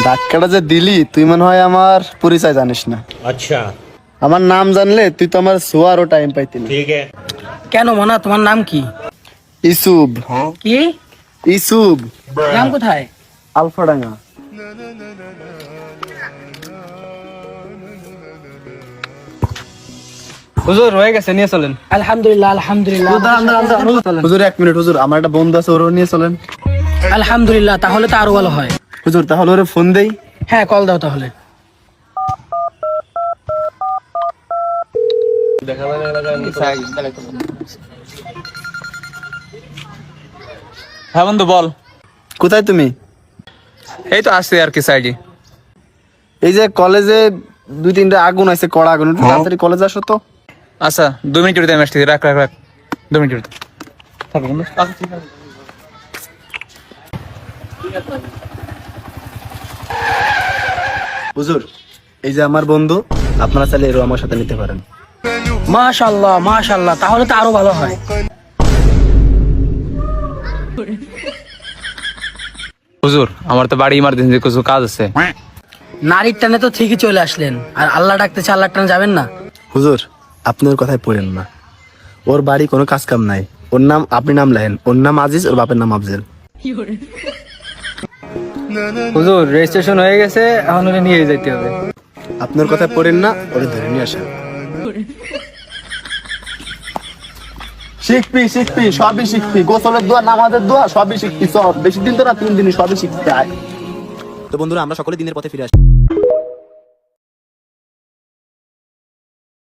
ধাক্কাটা যে দিলি তুই মনে হয় আমার পরিচয় জানিস না। अच्छा আমার নাম জানলে তুই তো আমার শোয়ারও টাইম পাইতি না। ठीक है। কেন মনা, তোমার নাম কি? ইসুব। কি ইসুব নাম? কোথায়? আলফাডাঙ্গা। হুজুর হয়ে গেছে, নিয়ে চলেন। আলহামদুলিল্লাহ আলহামদুলিল্লাহ হুজুর এক মিনিট, হুজুর আমার একটা বন্ধু আছে, ওরও নিয়ে চলেন। আলহামদুলিল্লাহ, তাহলে তো আরো ভালো হয়। হুজুর তাহলে ওরে ফোন দেই। হ্যাঁ, কল দাও তাহলে। হ্যাঁ বন্ধু বল। কোথায় তুমি? এই তো আসছি আর কি সাইডে। এই যে কলেজে 2-3টা আগুন আছে, কড়া আগুন, একটু তাড়াতাড়ি কলেজে আসো তো। আচ্ছা 2 মিনিট ভিতরে আমি আসছি। রাখ রাখ রাখ 2 মিনিট ভিতরে থাকো বন্ধু। হুজুর এই যে আমার বন্ধু, আপনারা চাইলে এরও আমার সাথে নিতে পারেন। মাশাআল্লাহ মাশাআল্লাহ, তাহলে তো আরো ভালো হয়। হুজুর আমার তো বাড়ি ইমার্জেন্সি কিছু কাজ আছে। নারীর টানে তো ঠিকই চলে আসলেন, আর আল্লাহ ডাকতেছে, আল্লাহ টানে যাবেন না? হুজুর আপনি ওর কথায় পড়েন না, ওর বাড়ি কোনো কাজ কাম নাই। ওর নাম, আপনি নাম লেখেন, ওর নাম আজিজ, ওর বাপের নাম আফজল। হুজুর রেজিস্ট্রেশন হয়ে গেছে, এখন ওরে নিয়ে যেতে হবে। আপনার কথায় পড়েন না, ওরে ধরে নিয়ে আসেন। শিখবি শিখবি সবই শিখবি, গোসলের দোয়া, নামাজের দোয়া সবই শিখবি, সব বেশি দিন তো না, 3 দিনই সবই শিখতে হয়। তো বন্ধুরা আমরা সকলে দিনের পথে ফিরে আসি।